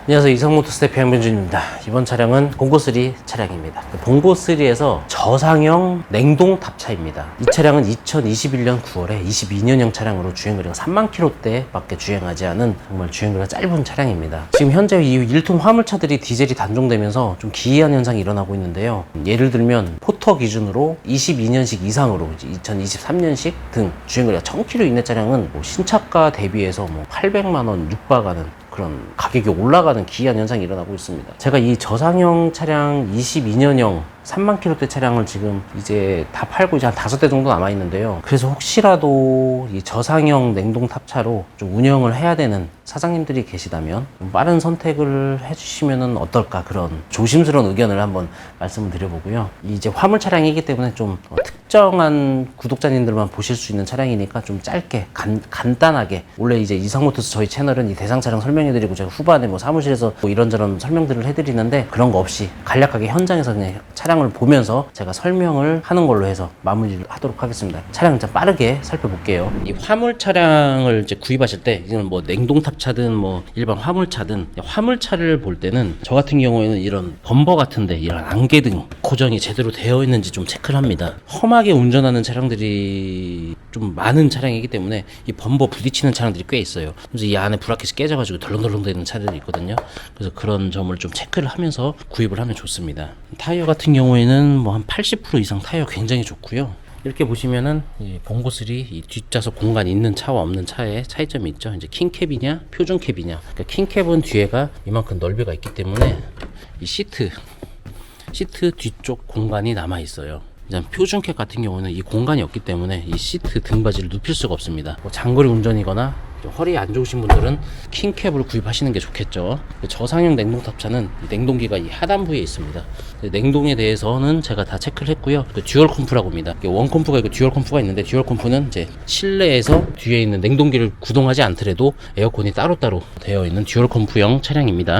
안녕하세요. 이성모터스 대표 양병준입니다. 이번 차량은 봉고3 차량입니다. 봉고3에서 저상형 냉동 탑차입니다. 이 차량은 2021년 9월에 22년형 차량으로 주행거리가 3만 km대 밖에 주행하지 않은 정말 주행거리가 짧은 차량입니다. 지금 현재 이 1톤 화물차들이 디젤이 단종되면서 좀 기이한 현상이 일어나고 있는데요. 예를 들면 포터 기준으로 22년식 이상으로 2023년식 등 주행거리가 1000km 이내 차량은 뭐 신차가 대비해서 뭐 800만 원 육박하는 그런 가격이 올라가는 기이한 현상이 일어나고 있습니다. 제가 이 저상형 차량 22년형 3만 km대 차량을 지금 이제 다 팔고 이제 한 5대 정도 남아 있는데요. 그래서 혹시라도 이 저상형 냉동 탑차로 좀 운영을 해야 되는 사장님들이 계시다면 좀 빠른 선택을 해주시면 어떨까, 그런 조심스러운 의견을 한번 말씀을 드려보고요. 이제 화물 차량이기 때문에 좀 특정한 구독자님들만 보실 수 있는 차량이니까 좀 짧게 간단하게, 원래 이제 이성모터스 저희 채널은 이 대상 차량 설명해드리고 제가 후반에 뭐 사무실에서 뭐 이런저런 설명들을 해드리는데, 그런 거 없이 간략하게 현장에서 그냥 차량을 보면서 제가 설명을 하는 걸로 해서 마무리를 하도록 하겠습니다. 차량 좀 빠르게 살펴볼게요. 이 화물 차량을 이제 구입하실 때, 이건 뭐 냉동 탑차든 뭐 일반 화물차든, 화물차를 볼 때는 저 같은 경우에는 이런 범버 같은데 이런 안개등 고정이 제대로 되어 있는지 좀 체크를 합니다. 험하게 운전하는 차량들이 좀 많은 차량이기 때문에 이 범버 부딪히는 차량들이 꽤 있어요. 그래서 이 안에 브라켓이 깨져가지고 덜렁덜렁 되는 차들이 있거든요. 그래서 그런 점을 좀 체크를 하면서 구입을 하면 좋습니다. 타이어 같은 경우에는 뭐 한 80% 이상 타이어 굉장히 좋고요. 이렇게 보시면은 이 봉고3 이 뒷좌석 공간 있는 차와 없는 차의 차이점이 있죠. 이제 킹캡이냐 표준 캡이냐. 그러니까 킹캡은 뒤에가 이만큼 넓이가 있기 때문에 이 시트 뒤쪽 공간이 남아 있어요. 표준 캡 같은 경우는 이 공간이 없기 때문에 이 시트 등받이를 눕힐 수가 없습니다. 뭐 장거리 운전이거나 허리 안 좋으신 분들은 킹캡을 구입하시는 게 좋겠죠. 저상형 냉동 탑차는 냉동기가 이 하단부에 있습니다. 냉동에 대해서는 제가 다 체크를 했고요. 듀얼 컴프라고 합니다. 원 컴프가 있고 듀얼 컴프가 있는데, 듀얼 컴프는 이제 실내에서 뒤에 있는 냉동기를 구동하지 않더라도 에어컨이 따로따로 되어 있는 듀얼 컴프형 차량입니다.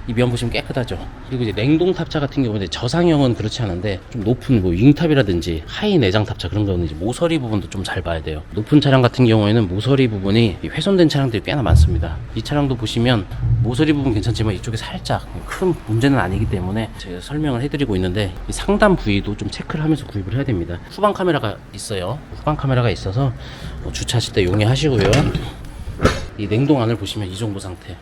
이 면 보시면 깨끗하죠. 그리고 이제 냉동 탑차 같은 경우는 저상형은 그렇지 않은데, 좀 높은 뭐 윙탑이라든지 하이 내장 탑차 그런 경우는 이제 모서리 부분도 좀 잘 봐야 돼요. 높은 차량 같은 경우에는 모서리 부분이 훼손된 차량들이 꽤나 많습니다. 이 차량도 보시면 모서리 부분 괜찮지만 이쪽에 살짝 큰 문제는 아니기 때문에 제가 설명을 해드리고 있는데, 이 상단 부위도 좀 체크를 하면서 구입을 해야 됩니다. 후방 카메라가 있어요. 후방 카메라가 있어서 뭐 주차하실 때 용이하시고요. 이 냉동 안을 보시면 이 정도 상태.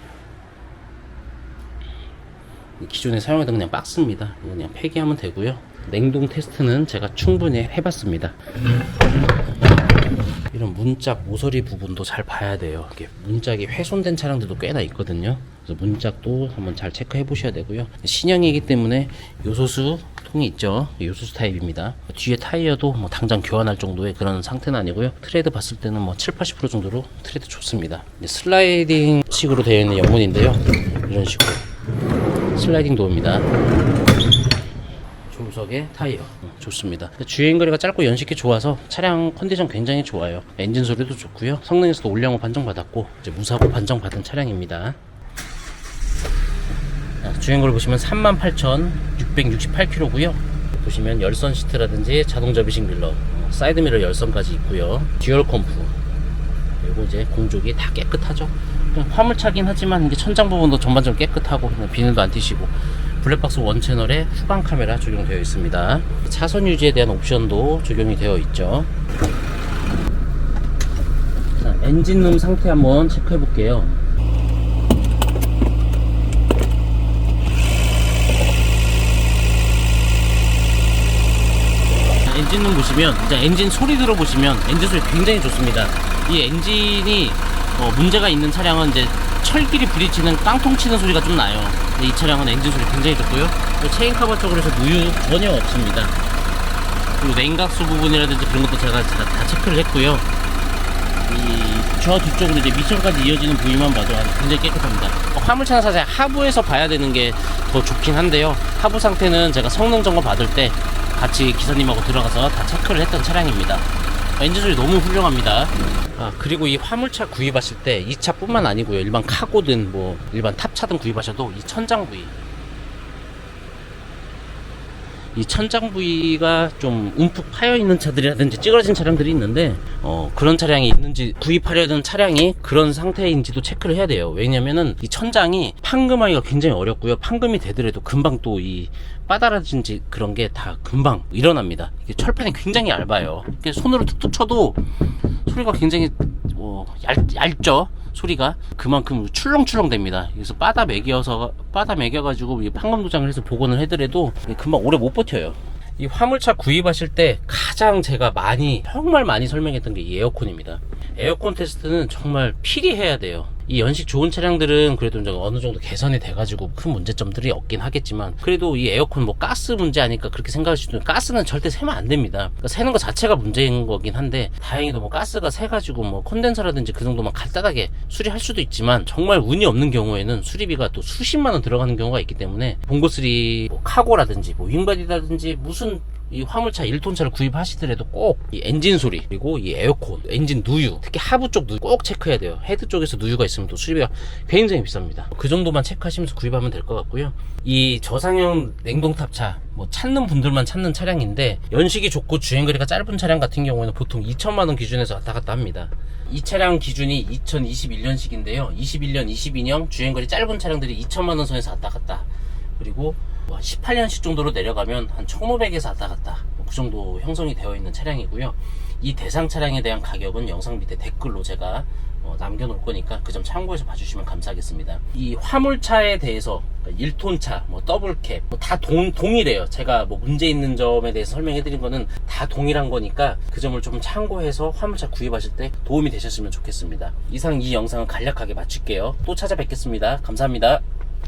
기존에 사용하던 그냥 박스입니다. 이거 그냥 폐기하면 되고요. 냉동 테스트는 제가 충분히 해봤습니다. 이런 문짝 모서리 부분도 잘 봐야 돼요. 이렇게 문짝이 훼손된 차량들도 꽤나 있거든요. 그래서 문짝도 한번 잘 체크해 보셔야 되고요. 신형이기 때문에 요소수 통이 있죠. 요소수 타입입니다. 뒤에 타이어도 뭐 당장 교환할 정도의 그런 상태는 아니고요. 트레드 봤을 때는 뭐 70-80% 정도로 트레드 좋습니다. 슬라이딩 식으로 되어 있는 영문인데요. 이런 식으로 슬라이딩 도어입니다. 조수석의 타이어 좋습니다. 주행거리가 짧고 연식이 좋아서 차량 컨디션 굉장히 좋아요. 엔진 소리도 좋고요. 성능에서도 올량호 판정받았고 이제 무사고 판정받은 차량입니다. 주행거리 보시면 38,668km고요. 보시면 열선 시트라든지 자동 접이식 밀러, 사이드미러 열선까지 있고요. 듀얼 컴프, 그리고 이제 공조기 다 깨끗하죠. 화물차긴 하지만 이게 천장 부분도 전반적으로 깨끗하고 비닐도 안 튀시고, 블랙박스 원 채널에 후방 카메라 적용되어 있습니다. 차선 유지에 대한 옵션도 적용이 되어 있죠. 자, 엔진룸 상태 한번 체크해 볼게요. 엔진룸 보시면 이제 엔진 소리 들어보시면 엔진 소리 굉장히 좋습니다. 이 엔진이 문제가 있는 차량은 이제 철길이 부딪히는 깡통 치는 소리가 좀 나요. 근데 이 차량은 엔진 소리 굉장히 좋고요. 체인 커버 쪽으로 해서 누유 전혀 없습니다. 그리고 냉각수 부분이라든지 그런 것도 제가 다 체크를 했고요. 저 뒤쪽으로 이제 미션까지 이어지는 부위만 봐도 굉장히 깨끗합니다. 화물차는 사실 하부에서 봐야 되는 게 더 좋긴 한데요. 하부 상태는 제가 성능 점검 받을 때 같이 기사님하고 들어가서 다 체크를 했던 차량입니다. 엔진 소리 너무 훌륭합니다. 그리고 이 화물차 구입하실 때 이 차뿐만 아니고요, 일반 카고든 뭐 일반 탑차든 구입하셔도 이 천장 부위, 이 천장 부위가 좀 움푹 파여 있는 차들이라든지 찌그러진 차량들이 있는데 그런 차량이 있는지, 구입하려는 차량이 그런 상태인지도 체크를 해야 돼요. 왜냐면은 이 천장이 판금하기가 굉장히 어렵고요. 판금이 되더라도 금방 또 이 빠다라든지 그런 게 다 금방 일어납니다. 이게 철판이 굉장히 얇아요. 이렇게 손으로 툭툭 쳐도 소리가 굉장히 얇죠. 소리가 그만큼 출렁출렁 됩니다. 그래서 빠다 매겨가지고 판금 도장을 해서 복원을 해더라도 금방 오래 못 버텨요. 이 화물차 구입하실 때 가장 제가 정말 많이 설명했던 게 이 에어컨입니다. 에어컨 테스트는 정말 필히 해야 돼요. 이 연식 좋은 차량들은 그래도 좀 어느 정도 개선이 돼가지고 큰 문제점들이 없긴 하겠지만, 그래도 이 에어컨 뭐 가스 문제 아닐까 그렇게 생각할 수도 있는데, 가스는 절대 새면 안 됩니다. 그러니까 새는 거 자체가 문제인 거긴 한데, 다행히도 뭐 가스가 새가지고 뭐 콘덴서라든지 그 정도만 간단하게 수리할 수도 있지만, 정말 운이 없는 경우에는 수리비가 또 수십만 원 들어가는 경우가 있기 때문에, 봉고3 뭐 카고라든지 뭐 윙바디라든지 무슨 이 화물차 1톤차를 구입하시더라도 꼭 이 엔진 소리, 그리고 이 에어컨, 엔진 누유, 특히 하부 쪽 누유 꼭 체크해야 돼요. 헤드 쪽에서 누유가 있으면 또 수리비가 굉장히 비쌉니다. 그 정도만 체크하시면서 구입하면 될 것 같고요. 이 저상형 냉동탑차 뭐 찾는 분들만 찾는 차량인데, 연식이 좋고 주행거리가 짧은 차량 같은 경우에는 보통 2천만 원 기준에서 왔다 갔다 합니다. 이 차량 기준이 2021년식인데요 21년, 22년 주행거리 짧은 차량들이 2천만 원 선에서 왔다 갔다, 그리고 18년식 정도로 내려가면 한 1,500에서 왔다 갔다, 그 정도 형성이 되어 있는 차량이고요. 이 대상 차량에 대한 가격은 영상 밑에 댓글로 제가 남겨놓을 거니까 그 점 참고해서 봐주시면 감사하겠습니다. 이 화물차에 대해서 1톤차, 뭐 더블캡, 다 동일해요. 제가 뭐 문제 있는 점에 대해서 설명해드린 거는 다 동일한 거니까 그 점을 좀 참고해서 화물차 구입하실 때 도움이 되셨으면 좋겠습니다. 이상 이 영상은 간략하게 마칠게요. 또 찾아뵙겠습니다. 감사합니다.